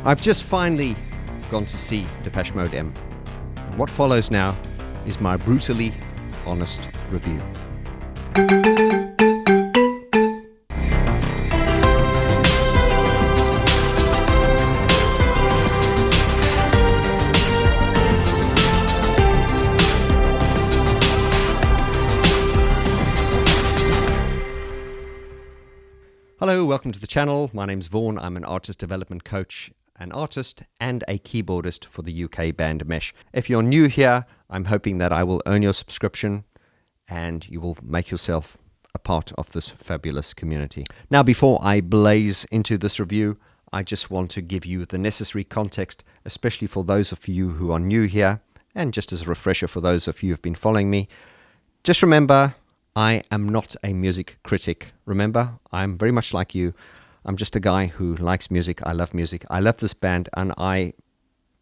I've just finally gone to see Depeche Mode M. And what follows now is my brutally honest review. Hello, welcome to the channel. My name's Vaughn. I'm an artist development coach, an artist and a keyboardist for the UK band Mesh. If you're new here, I'm hoping that I will earn your subscription and you will make yourself a part of this fabulous community. Now, before I blaze into this review, I just want to give you the necessary context, especially for those of you who are new here, and just as a refresher for those of you who have been following me. Just remember, I am not a music critic. Remember, I'm very much like you. I'm just a guy who likes music. I love music. I love this band, and I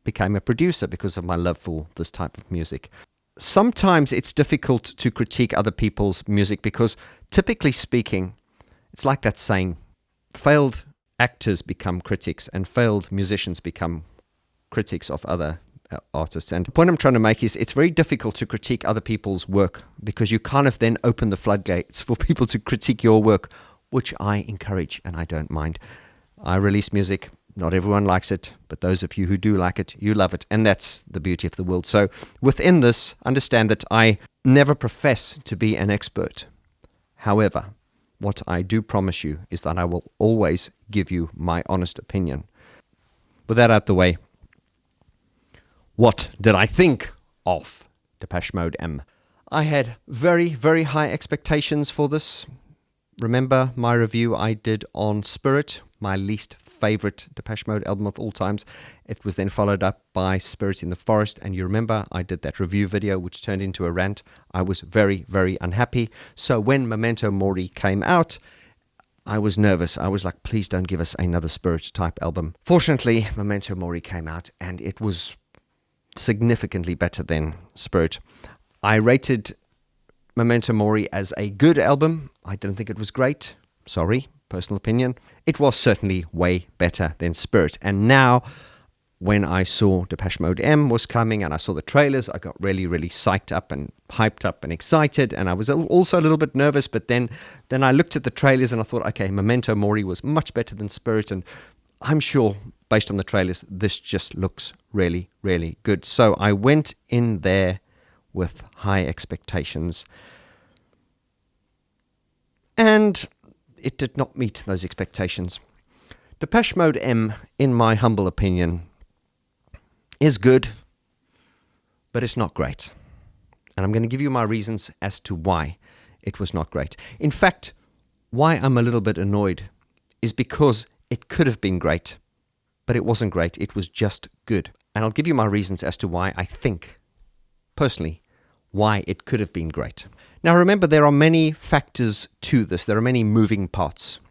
became a producer because of my love for this type of music. Sometimes it's difficult to critique other people's music because, typically speaking, it's like that saying, failed actors become critics and failed musicians become critics of other artists. And the point I'm trying to make is it's very difficult to critique other people's work because you kind of then open the floodgates for people to critique your work, which I encourage and I don't mind. I release music. Not everyone likes it, but those of you who do like it, you love it. And that's the beauty of the world. So within this, understand that I never profess to be an expert. However, what I do promise you is that I will always give you my honest opinion. With that out the way, what did I think of Depeche Mode M? I had very, very high expectations for this. Remember my review I did on Spirit, my least favorite Depeche Mode album of all times. It was then followed up by Spirit in the Forest, and you remember I did that review video which turned into a rant. I was very, very unhappy. So when Memento Mori came out, I was nervous. I was like, please don't give us another Spirit type album. Fortunately, Memento Mori came out and it was significantly better than Spirit. I rated Memento Mori as a good album. I didn't think it was great. Sorry, personal opinion. It was certainly way better than Spirit. And now, when I saw Depeche Mode M was coming and I saw the trailers, I got really, really psyched up and hyped up and excited. And I was also a little bit nervous, but then I looked at the trailers and I thought, okay, Memento Mori was much better than Spirit. And I'm sure, based on the trailers, this just looks really, really good. So I went in there with high expectations. And it did not meet those expectations. Depeche Mode M, in my humble opinion, is good, but it's not great. And I'm going to give you my reasons as to why it was not great. In fact, why I'm a little bit annoyed is because it could have been great, but it wasn't great. It was just good. And I'll give you my reasons as to why I think, personally, why it could have been great. Now remember, there are many factors to this. There are many moving parts.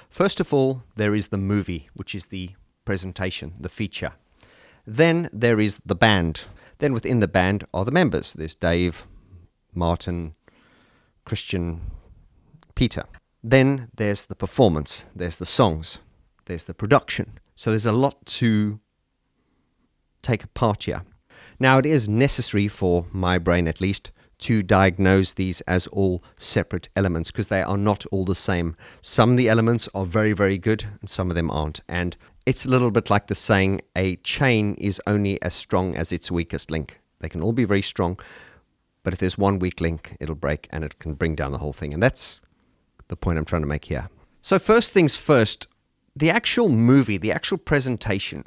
First of all, there is the movie, which is the presentation, the feature. Then there is the band. Then within the band are the members. There's Dave, Martin, Christian, Peter. Then there's the performance. There's the songs. There's the production. So there's a lot to take apart here. Now, it is necessary, for my brain at least, to diagnose these as all separate elements because they are not all the same. Some of the elements are very, very good and some of them aren't. And it's a little bit like the saying, a chain is only as strong as its weakest link. They can all be very strong, but if there's one weak link, it'll break and it can bring down the whole thing. And that's the point I'm trying to make here. So first things first, the actual movie, the actual presentation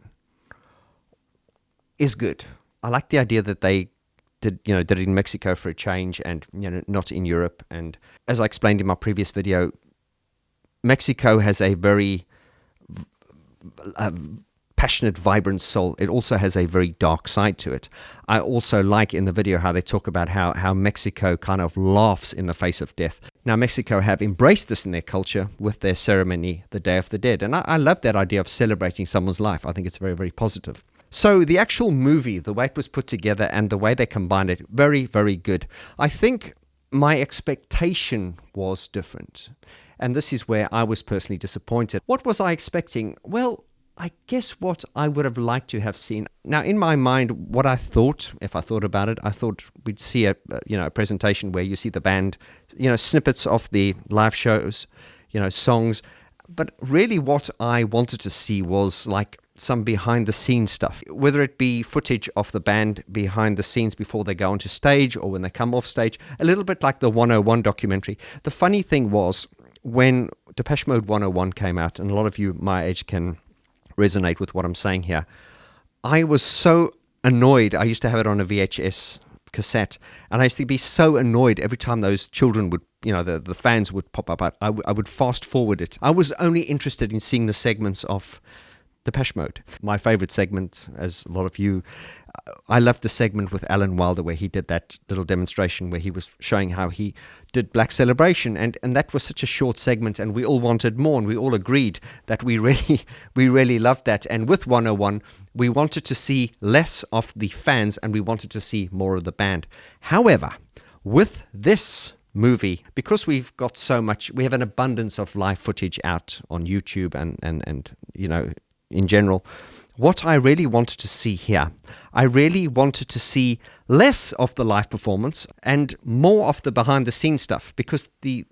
is good. I like the idea that they did it in Mexico for a change and, not in Europe. And as I explained in my previous video, Mexico has a very passionate, vibrant soul. It also has a very dark side to it. I also like in the video how they talk about how Mexico kind of laughs in the face of death. Now, Mexico have embraced this in their culture with their ceremony, the Day of the Dead. And I love that idea of celebrating someone's life. I think it's very, very positive. So the actual movie, the way it was put together and the way they combined it, very, very good. I think my expectation was different. And this is where I was personally disappointed. What was I expecting? Well, I guess what I would have liked to have seen. Now, in my mind, what I thought, if I thought about it, I thought we'd see a presentation where you see the band, snippets of the live shows, songs. But really what I wanted to see was like some behind the scenes stuff, whether it be footage of the band behind the scenes before they go onto stage or when they come off stage, a little bit like the 101 documentary. The funny thing was when Depeche Mode 101 came out, and a lot of you my age can resonate with what I'm saying here, I was so annoyed. I used to have it on a VHS cassette, and I used to be so annoyed every time those children would, the fans would pop up. I would fast forward it. I was only interested in seeing the segments of Depeche Mode. My favorite segment, as a lot of you, I loved the segment with Alan Wilder where he did that little demonstration where he was showing how he did Black Celebration, and that was such a short segment, and we all wanted more, and we all agreed that we really loved that. And with 101, we wanted to see less of the fans and we wanted to see more of the band. However, with this movie, because we've got so much, we have an abundance of live footage out on YouTube and in general, what I really wanted to see here, I really wanted to see less of the live performance and more of the behind the scenes stuff, because the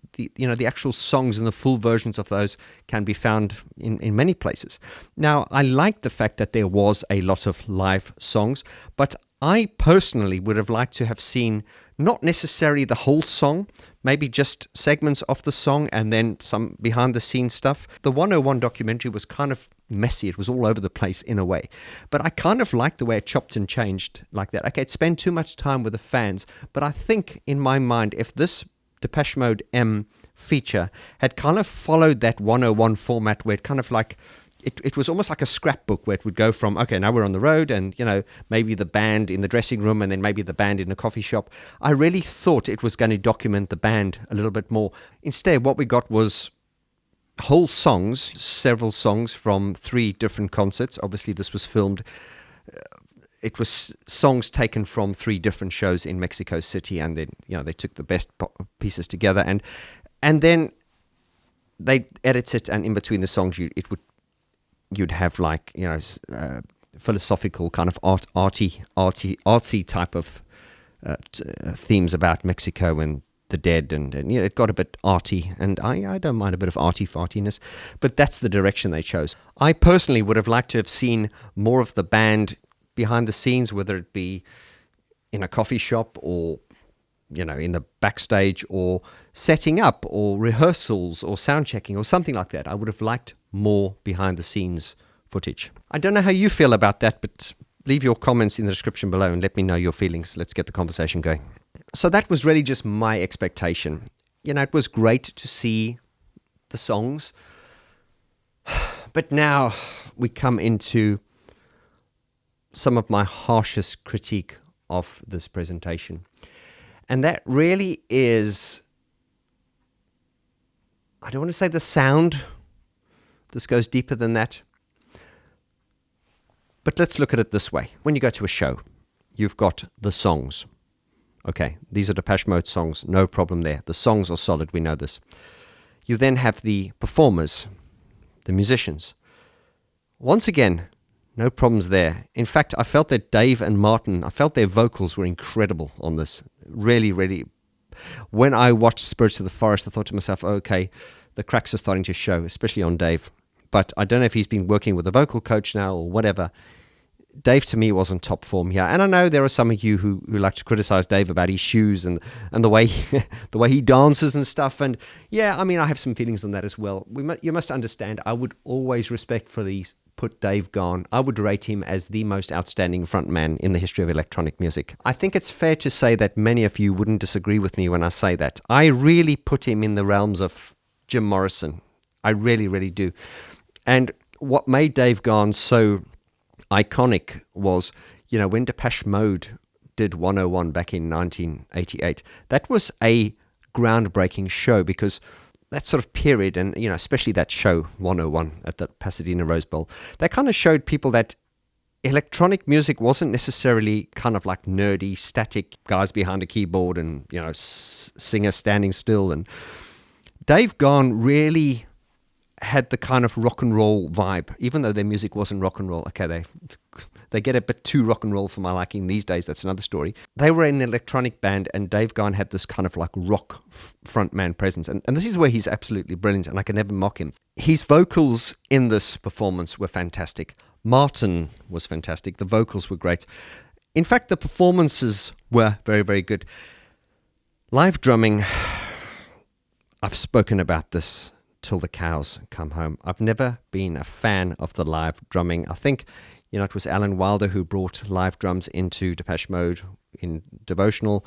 actual songs and the full versions of those can be found in many places. Now, I like the fact that there was a lot of live songs, but I personally would have liked to have seen not necessarily the whole song, maybe just segments of the song and then some behind the scenes stuff. The 101 documentary was kind of messy. It was all over the place in a way. But I kind of liked the way it chopped and changed like that. Okay, it spent too much time with the fans, but I think in my mind, if this Depeche Mode M feature had kind of followed that 101 format where it kind of like, it was almost like a scrapbook where it would go from, okay, now we're on the road and, maybe the band in the dressing room and then maybe the band in a coffee shop. I really thought it was going to document the band a little bit more. Instead, what we got was whole songs, several songs from 3 different concerts. Obviously, this was filmed. It was songs taken from 3 different shows in Mexico City, and then, they took the best pieces together and then they edit it, and in between the songs, you'd have like, philosophical kind of artsy type of themes about Mexico and the dead, and it got a bit arty, and I don't mind a bit of arty fartiness, but that's the direction they chose. I personally would have liked to have seen more of the band behind the scenes, whether it be in a coffee shop or in the backstage or setting up or rehearsals or sound checking or something like that. I would have liked more behind the scenes footage. I don't know how you feel about that, but leave your comments in the description below and let me know your feelings. Let's get the conversation going. So that was really just my expectation. It was great to see the songs, but now we come into some of my harshest critique of this presentation. And that really is, I don't want to say the sound. This goes deeper than that. But let's look at it this way. When you go to a show, you've got the songs. Okay, these are Depeche Mode songs, no problem there. The songs are solid, we know this. You then have the performers, the musicians. Once again, no problems there. In fact, I felt that Dave and Martin, I felt their vocals were incredible on this. Really, really. When I watched Spirits of the Forest, I thought to myself, okay, the cracks are starting to show, especially on Dave. But I don't know if he's been working with a vocal coach now or whatever. Dave, to me, was on top form here. And I know there are some of you who like to criticize Dave about his shoes and the way the way he dances and stuff. And yeah, I mean, I have some feelings on that as well. You must understand, I would always respectfully put Dave Vaughn. I would rate him as the most outstanding frontman in the history of electronic music. I think it's fair to say that many of you wouldn't disagree with me when I say that. I really put him in the realms of Jim Morrison. I really, really do. And what made Dave Vaughn so iconic was, when Depeche Mode did 101 back in 1988, that was a groundbreaking show, because that sort of period, and especially that show 101 at the Pasadena Rose Bowl, that kind of showed people that electronic music wasn't necessarily kind of like nerdy, static guys behind a keyboard and singer standing still. And Dave Vaughn really had the kind of rock and roll vibe, even though their music wasn't rock and roll. Okay, they get a bit too rock and roll for my liking these days. That's another story. They were an electronic band, and Dave Gahan had this kind of like rock frontman presence. And this is where he's absolutely brilliant, and I can never mock him. His vocals in this performance were fantastic. Martin was fantastic. The vocals were great. In fact, the performances were very, very good. Live drumming, I've spoken about this till the cows come home. I've never been a fan of the live drumming. I think, it was Alan Wilder who brought live drums into Depeche Mode in Devotional,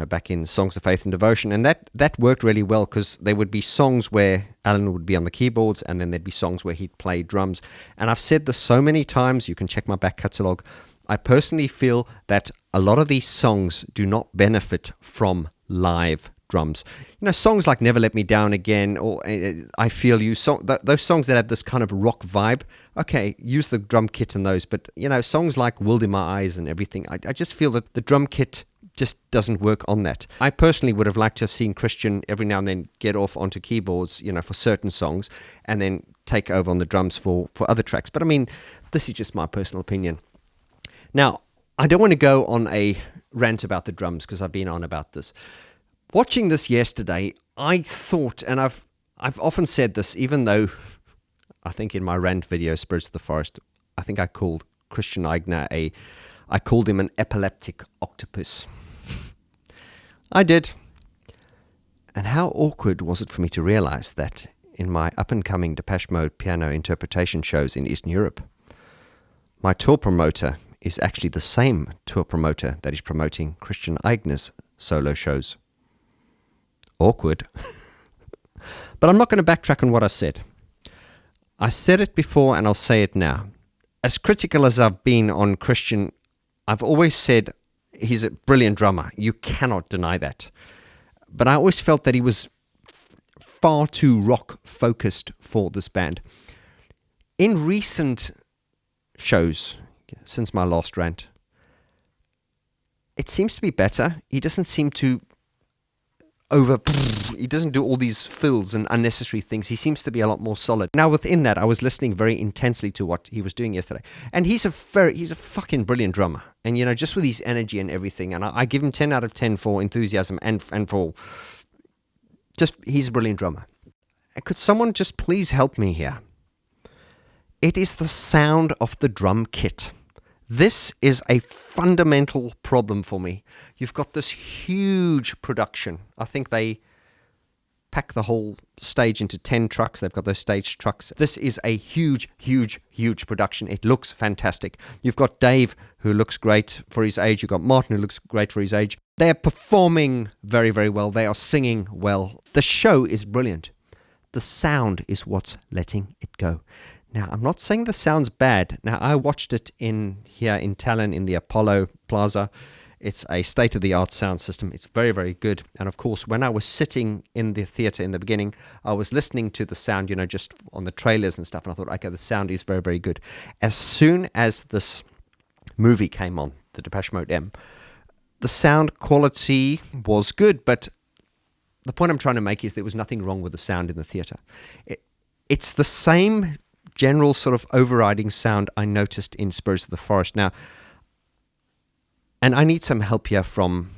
back in Songs of Faith and Devotion. And that worked really well, because there would be songs where Alan would be on the keyboards, and then there'd be songs where he'd play drums. And I've said this so many times, you can check my back catalogue. I personally feel that a lot of these songs do not benefit from live drums. Songs like Never Let Me Down Again, or I Feel You, those songs that have this kind of rock vibe, okay, use the drum kit in those. But, songs like World in My Eyes and everything, I just feel that the drum kit just doesn't work on that. I personally would have liked to have seen Christian every now and then get off onto keyboards, for certain songs, and then take over on the drums for other tracks. But I mean, this is just my personal opinion. Now, I don't want to go on a rant about the drums, because I've been on about this. Watching this yesterday, I thought, and I've often said this, even though I think in my rant video, Spirits of the Forest, I think I called Christian Eigner I called him an epileptic octopus. I did. And how awkward was it for me to realize that in my up-and-coming Depeche Mode piano interpretation shows in Eastern Europe, my tour promoter is actually the same tour promoter that is promoting Christian Eigner's solo shows. Awkward. But I'm not going to backtrack on what I said. I said it before, and I'll say it now. As critical as I've been on Christian, I've always said he's a brilliant drummer. You cannot deny that. But I always felt that he was far too rock-focused for this band. In recent shows, since my last rant, it seems to be better. He doesn't seem to he doesn't do all these fills and unnecessary things. He seems to be a lot more solid. Now, within that, I was listening very intensely to what he was doing yesterday. And he's a fucking brilliant drummer. And, just with his energy and everything. And I give him 10 out of 10 for enthusiasm and for just, he's a brilliant drummer. Could someone just please help me here? It is the sound of the drum kit. This is a fundamental problem for me. You've got this huge production. I think they pack the whole stage into 10 trucks. They've got those stage trucks. This is a huge, huge, huge production. It looks fantastic. You've got Dave, who looks great for his age. You've got Martin, who looks great for his age. They're performing very, very well. They are singing well. The show is brilliant. The sound is what's letting it go. Now, I'm not saying the sound's bad. Now, I watched it here in Tallinn in the Apollo Plaza. It's a state-of-the-art sound system. It's very, very good. And of course, when I was sitting in the theater in the beginning, I was listening to the sound, just on the trailers and stuff. And I thought, okay, the sound is very, very good. As soon as this movie came on, the Depeche Mode M, the sound quality was good. But the point I'm trying to make is there was nothing wrong with the sound in the theater. It's the same general sort of overriding sound I noticed in Spirits of the Forest. Now, and I need some help here from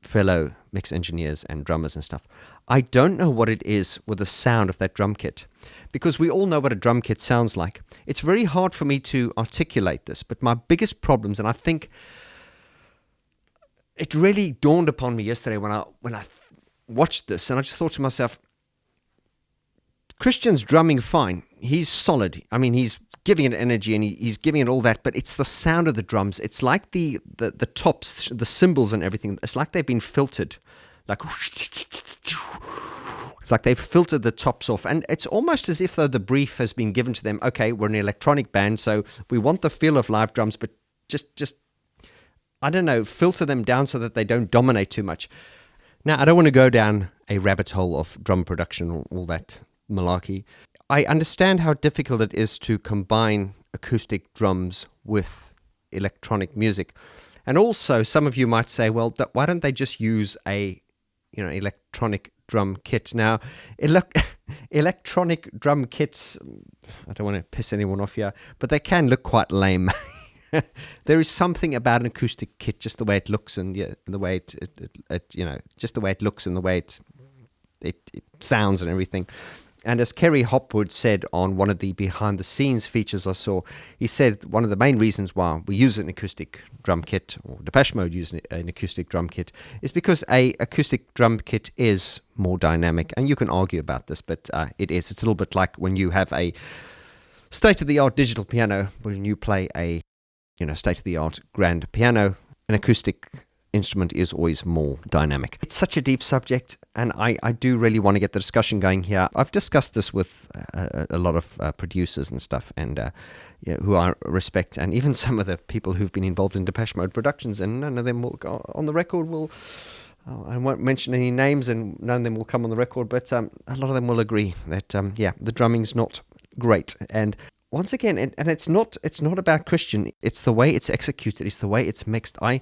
fellow mix engineers and drummers and stuff. I don't know what it is with the sound of that drum kit, because we all know what a drum kit sounds like. It's very hard for me to articulate this, but my biggest problems, and I think it really dawned upon me yesterday when I watched this, and I just thought to myself, Christian's drumming fine. He's solid. I mean, he's giving it energy and he's giving it all that, but it's the sound of the drums. It's like the tops, the cymbals and everything. It's like they've been filtered. Like, it's like they've filtered the tops off. And it's almost as if though the brief has been given to them, okay, we're an electronic band, so we want the feel of live drums, but just I don't know, filter them down so that they don't dominate too much. Now, I don't want to go down a rabbit hole of drum production or all that malarkey. I understand how difficult it is to combine acoustic drums with electronic music. And also, some of you might say, well, why don't they just use a electronic drum kit. Now, electronic drum kits, I don't want to piss anyone off here, but they can look quite lame. There is something about an acoustic kit, just the way it looks and the way just the way it looks and the way it sounds and everything. And as Kerry Hopwood said on one of the behind-the-scenes features I saw, he said one of the main reasons why we use an acoustic drum kit, or Depeche Mode use an acoustic drum kit, is because a acoustic drum kit is more dynamic. And you can argue about this, but it is. It's a little bit like when you have a state-of-the-art digital piano, when you play a state-of-the-art grand piano, an acoustic instrument is always more dynamic. It's such a deep subject, and I do really want to get the discussion going here. I've discussed this with a lot of producers and stuff, and who I respect, and even some of the people who've been involved in Depeche Mode productions, and none of them will go on the record. I won't mention any names, and none of them will come on the record, but a lot of them will agree that the drumming's not great. And once again, and it's not about Christian. It's the way it's executed. It's the way it's mixed. I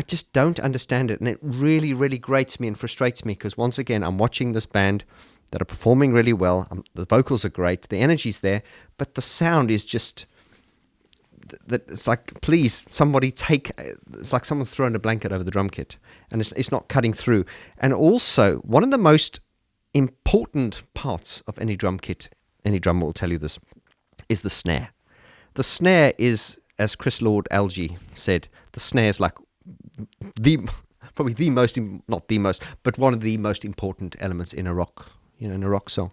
just don't understand it, and it really, really grates me and frustrates me, because once again, I'm watching this band that are performing really well. The vocals are great, the energy's there, but the sound is just that. It's like, please, somebody it's like someone's thrown a blanket over the drum kit, and it's not cutting through. And also, one of the most important parts of any drum kit, any drummer will tell you this, is the snare. The snare is, as Chris Lord Alge said, the snare is like probably the most, not the most, but one of the most important elements in a rock, in a rock song.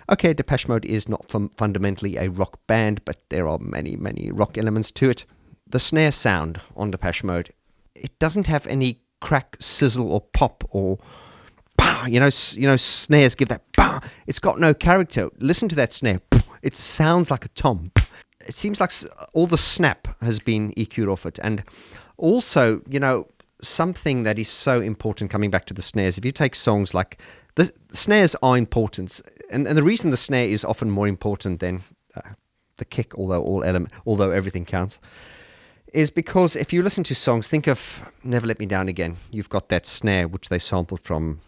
Okay, Depeche Mode is not fundamentally a rock band, but there are many, many rock elements to it. The snare sound on Depeche Mode, it doesn't have any crack, sizzle, or pop, or bah, snares give that bah. It's got no character. Listen to that snare. It sounds like a tom. It seems like all the snap has been EQ'd off it. And also, something that is so important, coming back to the snares, if you take songs like, the snares are important. And the reason the snare is often more important than the kick, although everything counts, is because if you listen to songs, think of Never Let Me Down Again. You've got that snare, which they sampled from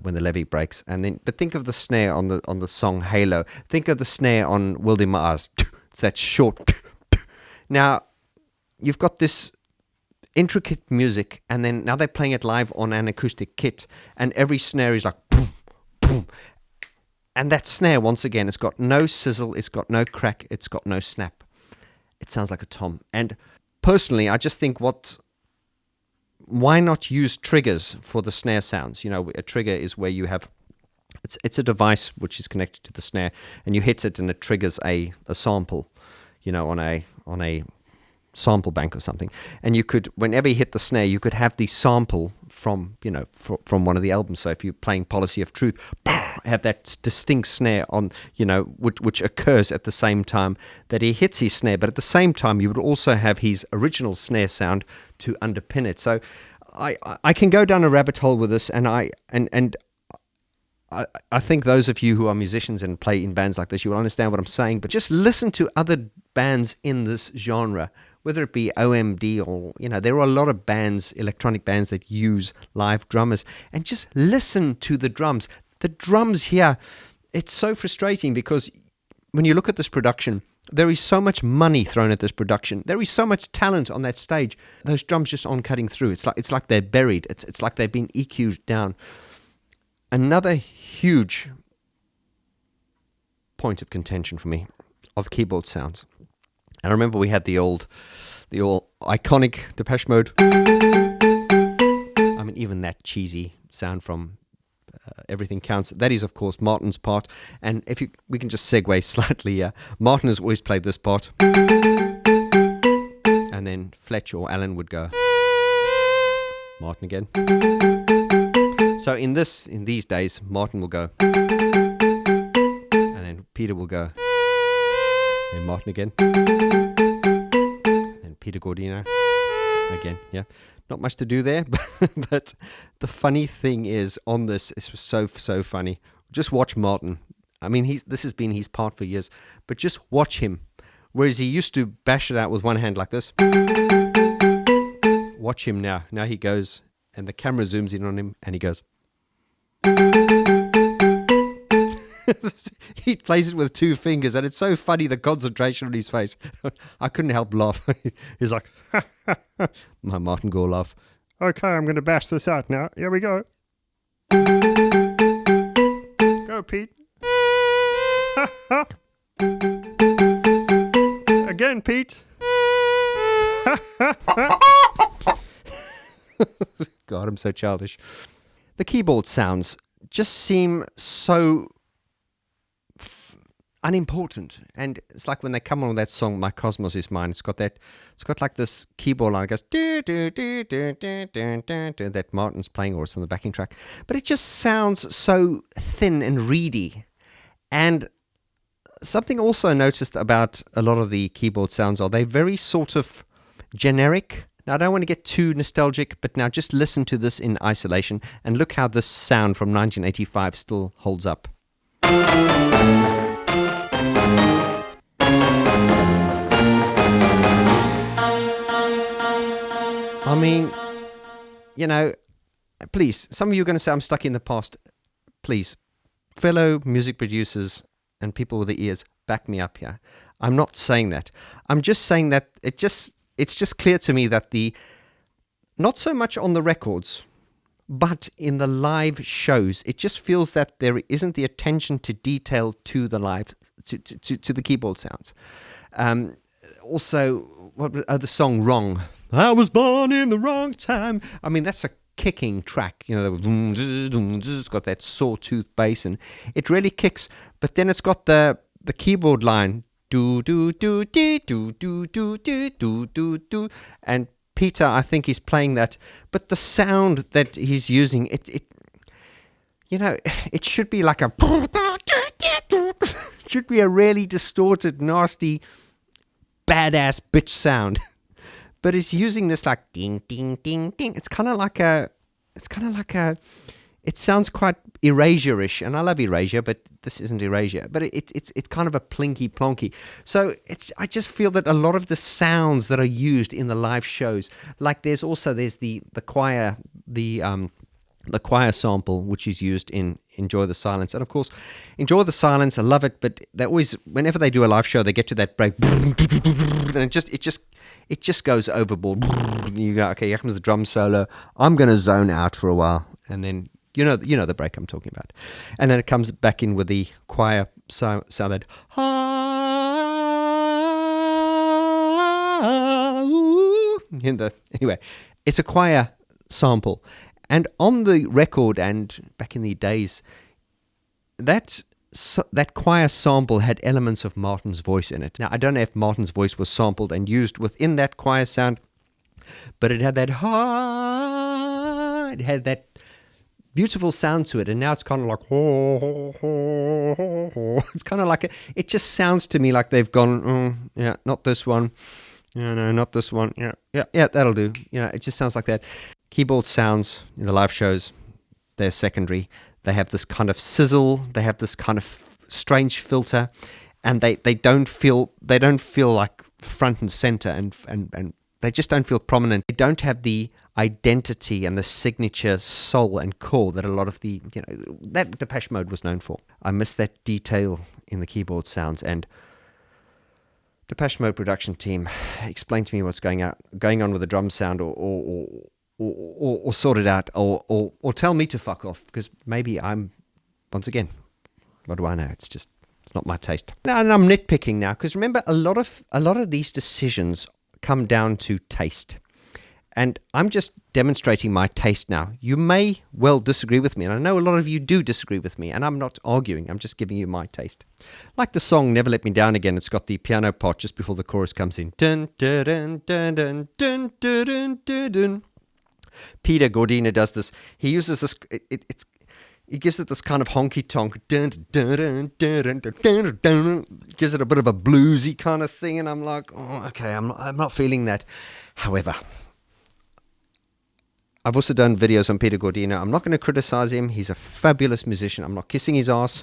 When the Levee Breaks. But think of the snare on the song Halo. Think of the snare on Wilde Mars. It's that short. Now, you've got this intricate music, and then now they're playing it live on an acoustic kit, and every snare is like boom, boom. And that snare, once again, it's got no sizzle, it's got no crack, it's got no snap. It sounds like a tom. And personally, I just think why not use triggers for the snare sounds? A trigger is where you have, it's a device which is connected to the snare, and you hit it and it triggers a sample, on a sample bank or something. And you could, whenever you hit the snare, you could have the sample from one of the albums. So if you're playing Policy of Truth, have that distinct snare on, which occurs at the same time that he hits his snare, but at the same time you would also have his original snare sound to underpin it. So I can go down a rabbit hole with this, and I think those of you who are musicians and play in bands like this, you will understand what I'm saying. But just listen to other bands in this genre, whether it be OMD or, there are a lot of bands, electronic bands, that use live drummers, and just listen to the drums. The drums here, it's so frustrating, because when you look at this production, there is so much money thrown at this production. There is so much talent on that stage. Those drums just aren't cutting through. It's like they're buried. It's like they've been EQ'd down. Another huge point of contention for me of keyboard sounds. And I remember we had the old iconic Depeche Mode. I mean, even that cheesy sound from Everything Counts. That is, of course, Martin's part. And we can just segue slightly. Martin has always played this part, and then Fletch or Alan would go Martin again. So in these days, Martin will go, and then Peter will go, and Martin again, and Peter Gordino again. Yeah, not much to do there, but the funny thing is, on this was so funny. Just watch Martin. I mean, this has been his part for years, but just watch him. Whereas he used to bash it out with one hand like this. Watch him now. Now he goes, and the camera zooms in on him, and he goes. He plays it with 2 fingers, and it's so funny, the concentration on his face. I couldn't help laugh. He's like, my Martin Gore laugh. Okay, I'm going to bash this out now. Here we go. Go, Pete. Again, Pete. God, I'm so childish. The keyboard sounds just seem so unimportant, and it's like when they come on with that song "My Cosmos Is Mine." It's got like this keyboard line that goes do do do do do do do that Martin's playing, or it's on the backing track, but it just sounds so thin and reedy. And something also noticed about a lot of the keyboard sounds are they're very sort of generic. Now, I don't want to get too nostalgic, but now just listen to this in isolation and look how this sound from 1985 still holds up. I mean, you know, please, some of you are going to say I'm stuck in the past. Please, fellow music producers and people with the ears, back me up here. I'm not saying that. I'm just saying that it's just clear to me that not so much on the records, but in the live shows, it just feels that there isn't the attention to detail to the live, to the keyboard sounds. Also, the song "Wrong." I was born in the wrong time. I mean, that's a kicking track. You know, it's got that sawtooth bass, and it really kicks. But then it's got the keyboard line. Do do do do do do do do do do do, and Peter, I think he's playing that, but the sound that he's using, it you know, it should be like it should be a really distorted, nasty, badass bitch sound, but he's using this like ding ding ding ding. It sounds quite Erasure-ish, and I love Erasure, but this isn't Erasure. But it's kind of a plinky plonky. So I just feel that a lot of the sounds that are used in the live shows, like there's the choir, the choir sample, which is used in Enjoy the Silence, and of course, Enjoy the Silence, I love it. But they always, whenever they do a live show, they get to that break, and it just goes overboard. You go, okay, here comes the drum solo. I'm gonna zone out for a while, and then. You know the break I'm talking about. And then it comes back in with the choir sound that, anyway, it's a choir sample. And on the record, and back in the days, that choir sample had elements of Martin's voice in it. Now, I don't know if Martin's voice was sampled and used within that choir sound, but it had that it had that beautiful sound to it, and now it's kind of like it's kind of like it just sounds to me like they've gone, yeah, not this one, yeah, no, not this one, yeah, that'll do. You know, it just sounds like that. Keyboard sounds in the live shows, they're secondary. They have this kind of sizzle, they have this kind of strange filter, and they don't feel like front and center, and they just don't feel prominent. They don't have the identity and the signature soul and core that a lot of that Depeche Mode was known for. I miss that detail in the keyboard sounds. And Depeche Mode production team, explain to me what's going on with the drum sound, or sort it out, or tell me to fuck off, because maybe I'm, once again, what do I know? It's not my taste. And I'm nitpicking now, because remember, a lot of these decisions come down to taste. And I'm just demonstrating my taste now. You may well disagree with me, and I know a lot of you do disagree with me, and I'm not arguing. I'm just giving you my taste. Like the song Never Let Me Down Again, it's got the piano part just before the chorus comes in. Dun, dun, dun, dun, dun, dun, dun, dun, dun. Peter Gordina does this. He uses this, he gives it this kind of honky-tonk, dun, dun, dun, dun, dun, dun, dun, dun. Gives it a bit of a bluesy kind of thing, and I'm like, oh, okay, I'm not feeling that. However, I've also done videos on Peter Gordina. I'm not going to criticize him. He's a fabulous musician. I'm not kissing his ass.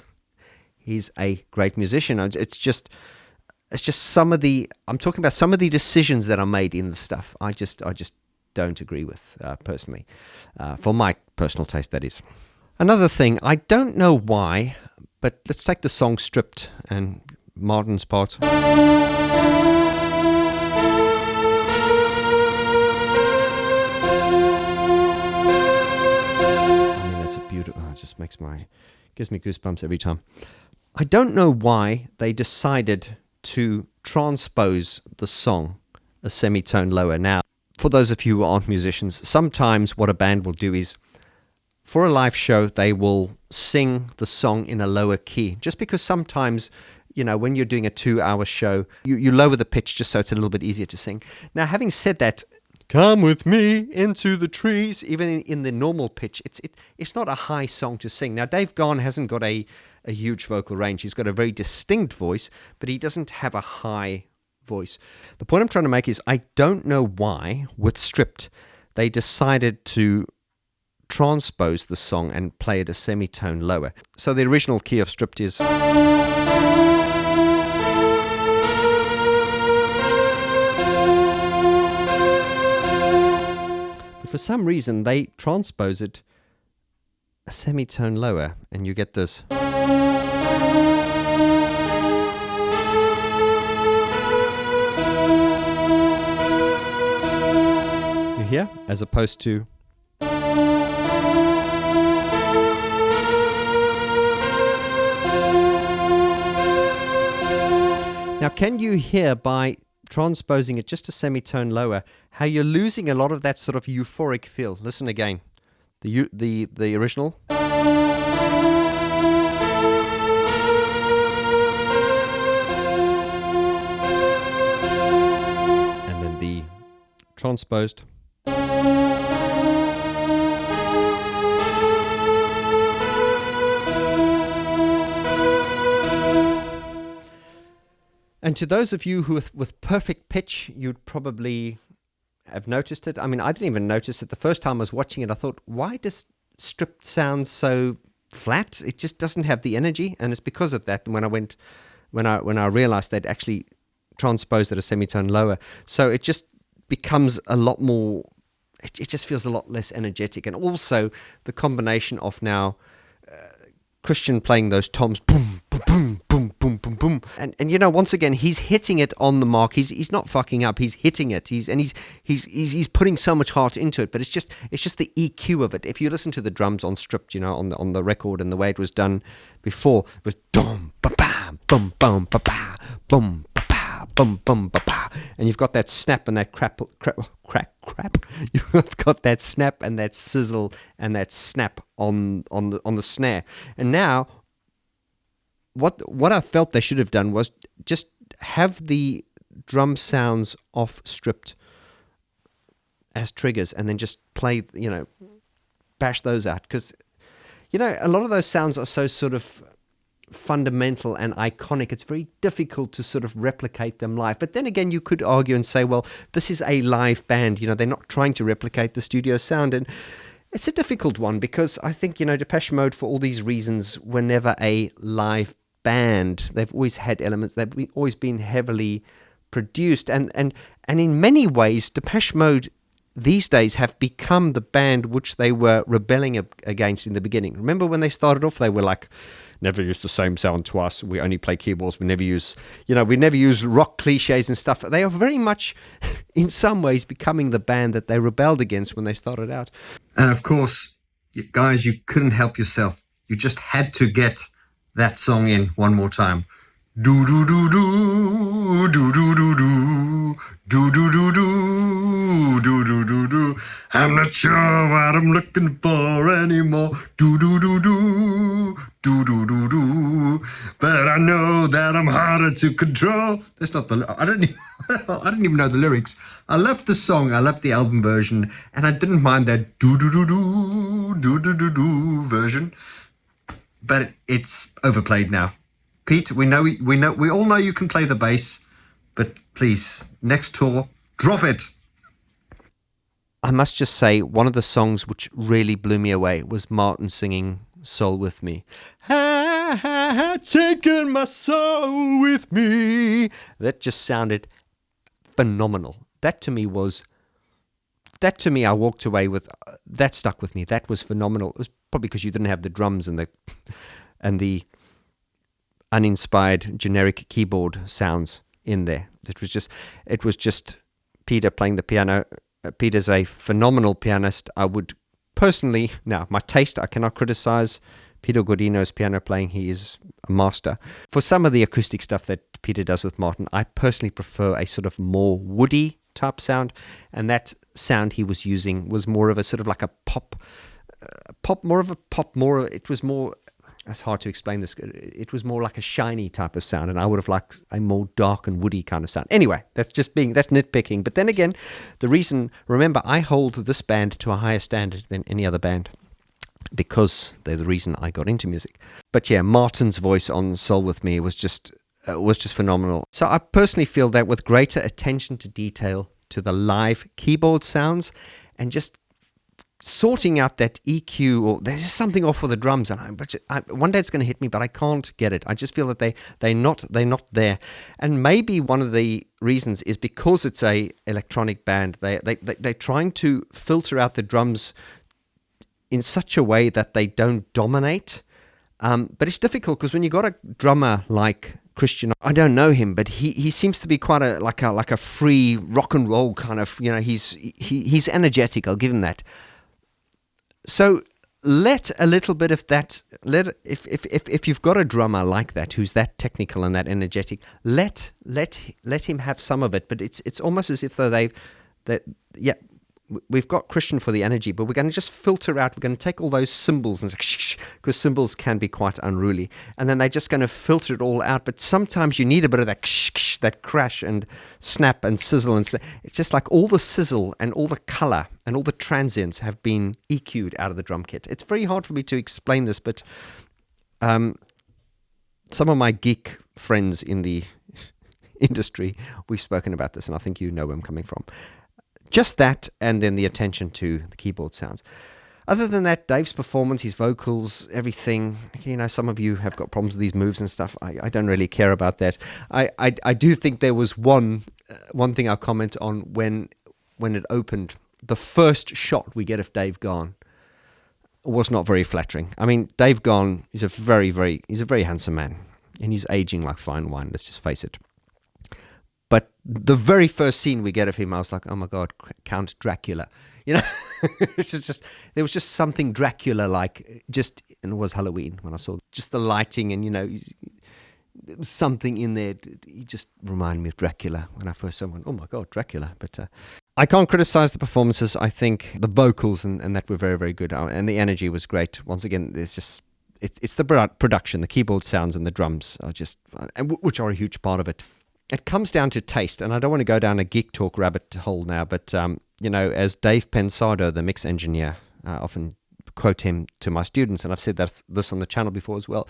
He's a great musician. It's just I'm talking about some of the decisions that are made in the stuff. I just don't agree with, personally. For my personal taste, that is. Another thing, I don't know why, But let's take the song Stripped and Martin's part. That's a beautiful. It just gives me goosebumps every time. I don't know why they decided to transpose the song a semitone lower. Now, for those of you who aren't musicians, sometimes what a band will do is, for a live show, they will sing the song in a lower key. Just because sometimes, when you're doing a 2-hour show, you lower the pitch just so it's a little bit easier to sing. Now, having said that, come with me into the trees, even in the normal pitch, it's not a high song to sing. Now, Dave Gahan hasn't got a huge vocal range. He's got a very distinct voice, but he doesn't have a high voice. The point I'm trying to make is I don't know why, with Stripped, they decided to transpose the song and play it a semitone lower. So the original key of Stripped is... But for some reason, they transpose it a semitone lower, and you get this... You hear? As opposed to... Now, can you hear by transposing it just a semitone lower how you're losing a lot of that sort of euphoric feel? Listen again. The original. And then the transposed. And to those of you who with perfect pitch, you'd probably have noticed it. I mean, I didn't even notice it. The first time I was watching it, I thought, why does Stripped sound so flat? It just doesn't have the energy. And it's because of that when I realized they'd actually transposed it a semitone lower. So it just becomes a lot more, it just feels a lot less energetic. And also the combination of now Christian playing those toms, boom, boom, boom, boom, boom, boom, boom, and once again he's hitting it on the mark. He's not fucking up. He's hitting it. He's putting so much heart into it. But it's just the EQ of it. If you listen to the drums on Stripped, on the record and the way it was done before, it was dum ba bam, bum bum ba ba, bum ba ba, bum bum ba ba, and you've got that snap and that crap. You've got that snap and that sizzle and that snap on the snare. And now, what I felt they should have done was just have the drum sounds off Stripped as triggers, and then just play, bash those out, because a lot of those sounds are so sort of fundamental and iconic. It's very difficult to sort of replicate them live. But then again, you could argue and say, well, this is a live band. They're not trying to replicate the studio sound. And it's a difficult one, because I think, Depeche Mode, for all these reasons, were never a live band. They've always had elements. They've always been heavily produced. And in many ways, Depeche Mode these days have become the band which they were rebelling against in the beginning. Remember when they started off, they were like, never use the same sound twice. We only play keyboards. We never use rock cliches and stuff. They are very much, in some ways, becoming the band that they rebelled against when they started out. And of course, guys, you couldn't help yourself. You just had to get that song in one more time. Do do do do do do do do do do do do do do do do. I'm not sure what I'm looking for anymore. Do do do do do do do do. But I know that I'm harder to control. That's not the. I didn't even know the lyrics. I loved the song. I loved the album version, and I didn't mind that do do do do do do do do version. But it's overplayed now. Pete, we all know you can play the bass, but please, next tour, drop it. I must just say, one of the songs which really blew me away was Martin singing Soul With Me. I had taken my soul with me. That just sounded phenomenal. That to me, I walked away with, that stuck with me. That was phenomenal. It was probably because you didn't have the drums and the uninspired, generic keyboard sounds in there. It was just Peter playing the piano. Peter's a phenomenal pianist. I would personally, now my taste, I cannot criticize Peter Godino's piano playing. He is a master. For some of the acoustic stuff that Peter does with Martin, I personally prefer a sort of more woody type sound, and that sound he was using was more of a sort of like a it was more, it's hard to explain this, it was more like a shiny type of sound, and I would have liked a more dark and woody kind of sound. Anyway, that's nitpicking. But then again, remember, I hold this band to a higher standard than any other band, because they're the reason I got into music. But yeah, Martin's voice on Soul With Me was just phenomenal. So I personally feel that with greater attention to detail to the live keyboard sounds, and just sorting out that EQ, or there's just something off with the drums, and one day it's going to hit me, but I can't get it. I just feel that they're not there. And maybe one of the reasons is because it's a electronic band. They're trying to filter out the drums in such a way that they don't dominate. But it's difficult because when you got a drummer like Christian, I don't know him, but he seems to be quite like a free rock and roll kind of, he's energetic. I'll give him that. So let a little bit of that. If you've got a drummer like that who's that technical and that energetic, let him have some of it. But it's almost as if though we've got Christian for the energy, but we're going to just filter out. We're going to take all those cymbals, and because cymbals can be quite unruly, and then they're just going to filter it all out. But sometimes you need a bit of that crash and snap and sizzle, and it's just like all the sizzle and all the color and all the transients have been EQ'd out of the drum kit. It's very hard for me to explain this, but some of my geek friends in the industry, we've spoken about this, and I think you know where I'm coming from. Just that, and then the attention to the keyboard sounds. Other than that, Dave's performance, his vocals, everything, some of you have got problems with these moves and stuff. I don't really care about that. I do think there was one thing I'll comment on when it opened. The first shot we get of Dave Vaughn was not very flattering. I mean, Dave Vaughn is he's a very handsome man, and he's aging like fine wine, let's just face it. But the very first scene we get of him, I was like, oh my God, Count Dracula. It's just there was just something Dracula-like, and it was Halloween when I saw just the lighting, and, there was something in there. He just reminded me of Dracula when I first saw him. Oh my God, Dracula. But I can't criticize the performances. I think the vocals and that were very, very good. And the energy was great. Once again, it's the production, the keyboard sounds and the drums are which are a huge part of it. It comes down to taste, and I don't want to go down a geek talk rabbit hole now, but, as Dave Pensado, the mix engineer, I often quote him to my students, and I've said this on the channel before as well.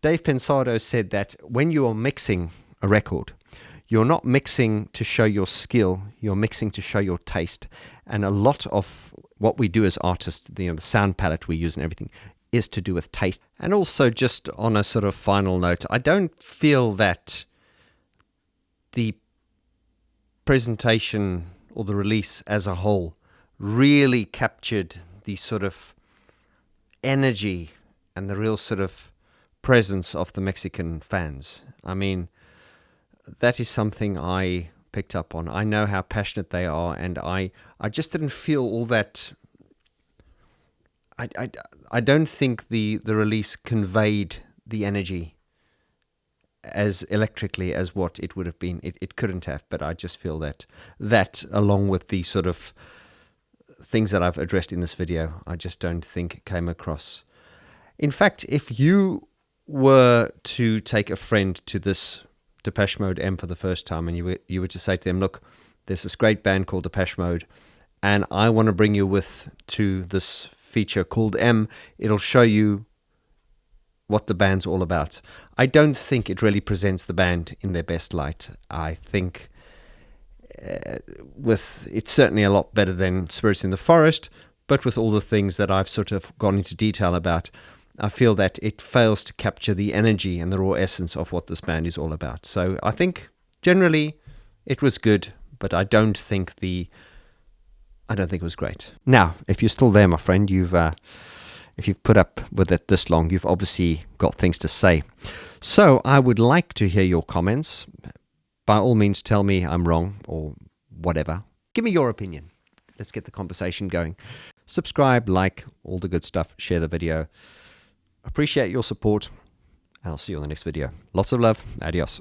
Dave Pensado said that when you are mixing a record, you're not mixing to show your skill, you're mixing to show your taste. And a lot of what we do as artists, the sound palette we use and everything, is to do with taste. And also, just on a sort of final note, I don't feel that the presentation or the release as a whole really captured the sort of energy and the real sort of presence of the Mexican fans. I mean, that is something I picked up on. I know how passionate they are, and I just didn't feel all that. I don't think the release conveyed the energy as electrically as what it would have been. It couldn't have, but I just feel that along with the sort of things that I've addressed in this video, I just don't think came across. In fact, if you were to take a friend to this Depeche Mode M for the first time, and you were to say to them, look, there's this great band called Depeche Mode, and I want to bring you to this feature called M, it'll show you what the band's all about. I don't think it really presents the band in their best light. I think it's certainly a lot better than Spirits in the Forest, but with all the things that I've sort of gone into detail about, I feel that it fails to capture the energy and the raw essence of what this band is all about. So I think generally it was good, but I don't think it was great. Now, if you're still there, my friend, If you've put up with it this long, you've obviously got things to say. So I would like to hear your comments. By all means, tell me I'm wrong or whatever. Give me your opinion. Let's get the conversation going. Subscribe, like, all the good stuff. Share the video. Appreciate your support. I'll see you on the next video. Lots of love. Adios.